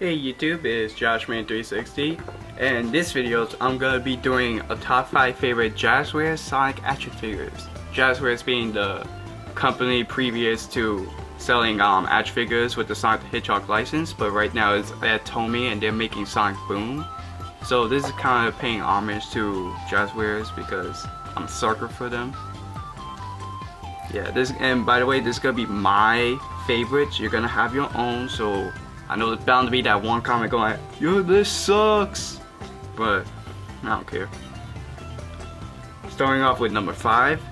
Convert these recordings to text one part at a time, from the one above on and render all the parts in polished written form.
Hey YouTube, it's JoshMan360, and this video I'm gonna be doing a top 5 favorite Jazwares Sonic action figures. Jazwares being the company previous to selling action figures with the Sonic the Hedgehog license, but right now it's at Tomy and they're making Sonic Boom. So this is kind of paying homage to Jazwares because I'm a sucker for them. Yeah, and by the way, this is gonna be my favorites. You're gonna have your own, so I know there's bound to be that one comment going, yo, this sucks, but I don't care. Starting off with number 5,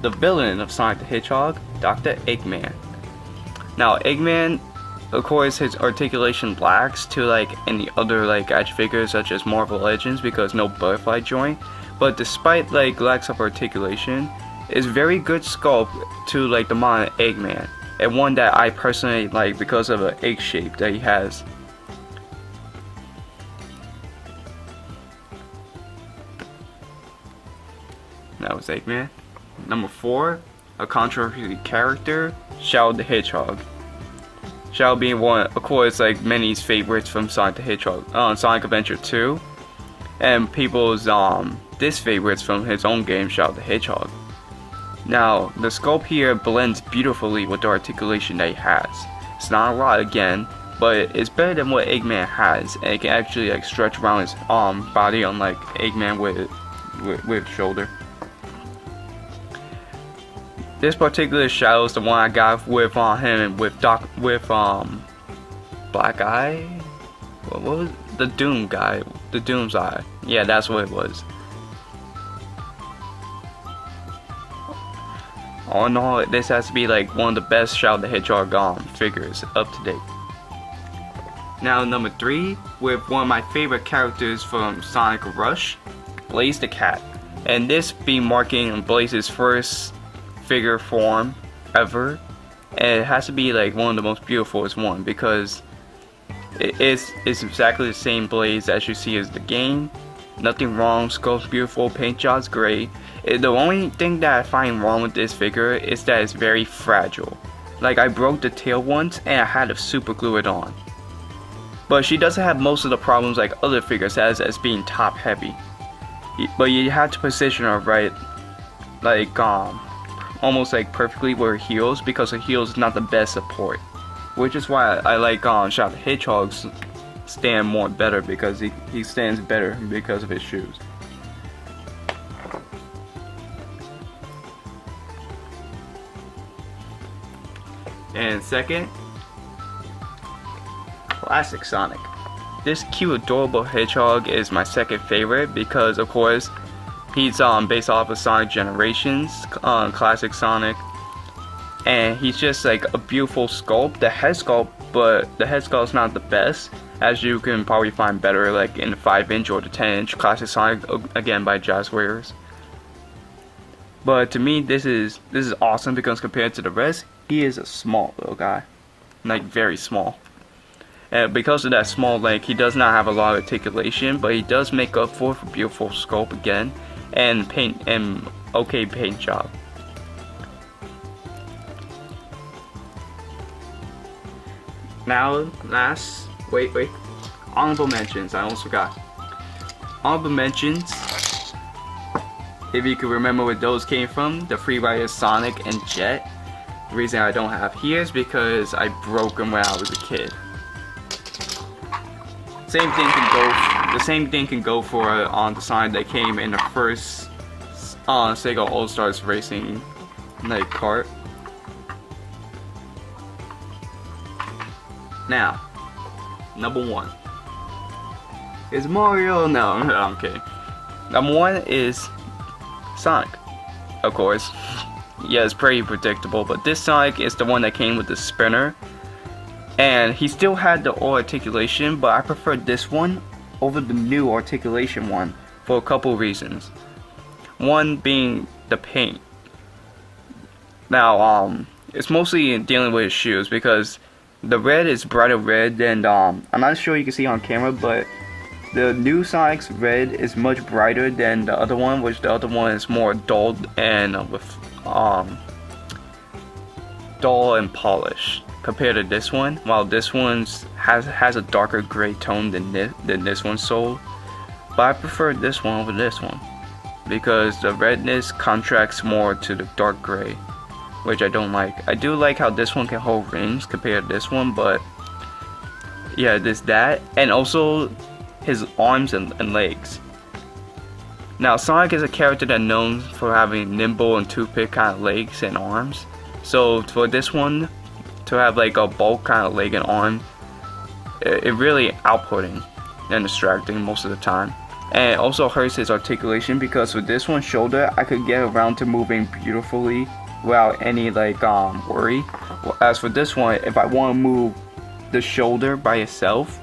the villain of Sonic the Hedgehog, Dr. Eggman. Now, Eggman, of course, his articulation lacks to like any other like action figures such as Marvel Legends because no butterfly joint, but despite like lacks of articulation, it's very good sculpt to like the modern Eggman. And one that I personally like because of the egg shape that he has. That was Eggman. Number 4, a controversial character, Shadow the Hedgehog. Shadow being one, of course, like many's favorites from Sonic the Hedgehog, Sonic Adventure 2, and people's disfavorites from his own game, Shadow the Hedgehog. Now, the sculpt here blends beautifully with the articulation that he has. It's not a lot again, but it's better than what Eggman has, and it can actually like stretch around his body unlike Eggman with shoulder. This particular Shadow is the one I got with him with Black Eye. What was the Doom guy? The Doom's Eye. Yeah, that's what it was. All in all, this has to be like one of the best Shadow the Hedgehog figures up to date. Now number 3, with one of my favorite characters from Sonic Rush, Blaze the Cat. And this be marking Blaze's first figure form ever. And it has to be like one of the most beautiful one because it's exactly the same Blaze as you see as the game. Nothing wrong, sculpt's beautiful, paint job's great. The only thing that I find wrong with this figure is that it's very fragile. Like I broke the tail once and I had to super glue it on. But she doesn't have most of the problems like other figures has as being top heavy. But you have to position her right, like almost like perfectly where her heels, because her heels is not the best support. Which is why I like Shadow the Hedgehog's stand more better because he stands better because of his shoes. And second, Classic Sonic. This cute adorable hedgehog is my second favorite because of course he's based off of Sonic Generations, Classic Sonic, and he's just like a beautiful sculpt, the head sculpt, but the head sculpt's not the best, as you can probably find better like in the 5-inch or the 10-inch Classic Sonic, again by Jazwares. But to me this is awesome because compared to the rest, he is a small little guy, like very small. And because of that small leg, he does not have a lot of articulation, but he does make up for beautiful sculpt again, and okay paint job. Now, wait, honorable mentions, I almost forgot. Honorable mentions, if you can remember where those came from, the Free Rider Sonic and Jet. The reason I don't have here is because I broke them when I was a kid. The same thing can go for the Sonic that came in the first Sega All Stars Racing like kart. Now, number 1 is Mario. No, I'm kidding. Number 1 is Sonic, of course. Yeah, it's pretty predictable, but this Sonic is the one that came with the spinner. And he still had the old articulation, but I preferred this one over the new articulation one for a couple reasons. One being the paint. Now, it's mostly dealing with his shoes because the red is brighter red than, I'm not sure you can see on camera, but the new Sonic's red is much brighter than the other one, which the other one is more dull and dull and polished compared to this one, while this one's has a darker gray tone than this one sold, but I prefer this one over this one because the redness contracts more to the dark gray, which I don't like. I do like how this one can hold rings compared to this one, but yeah, that, and also his arms and legs. Now, Sonic is a character that's known for having nimble and toothpick kind of legs and arms. So for this one to have like a bulk kind of leg and arm, it really outputting and distracting most of the time. And it also hurts his articulation because with this one shoulder, I could get around to moving beautifully without any like worry. As for this one, if I want to move the shoulder by itself,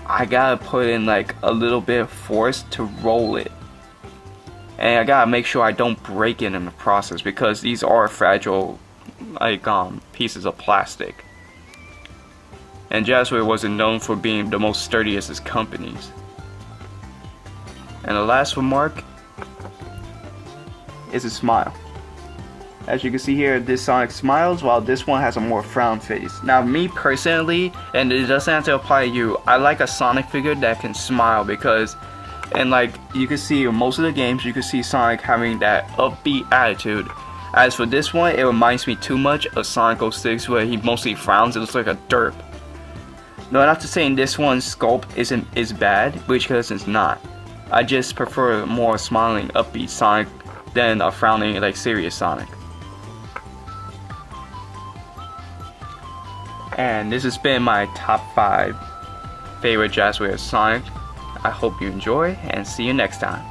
I gotta put in like a little bit of force to roll it. And I gotta make sure I don't break it in the process because these are fragile like pieces of plastic. And Jazwares wasn't known for being the most sturdiest of companies. And the last remark is a smile. As you can see here, this Sonic smiles while this one has a more frown face. Now me personally, and it doesn't have to apply to you, I like a Sonic figure that can smile because, and like you can see in most of the games, you can see Sonic having that upbeat attitude. As for this one, it reminds me too much of Sonic 06 where he mostly frowns. It looks like a derp. No, not to saying this one's sculpt is bad, which because it's not. I just prefer more smiling, upbeat Sonic than a frowning, like serious Sonic. And this has been my top 5 favorite Jazwares Sonic. I hope you enjoy and see you next time.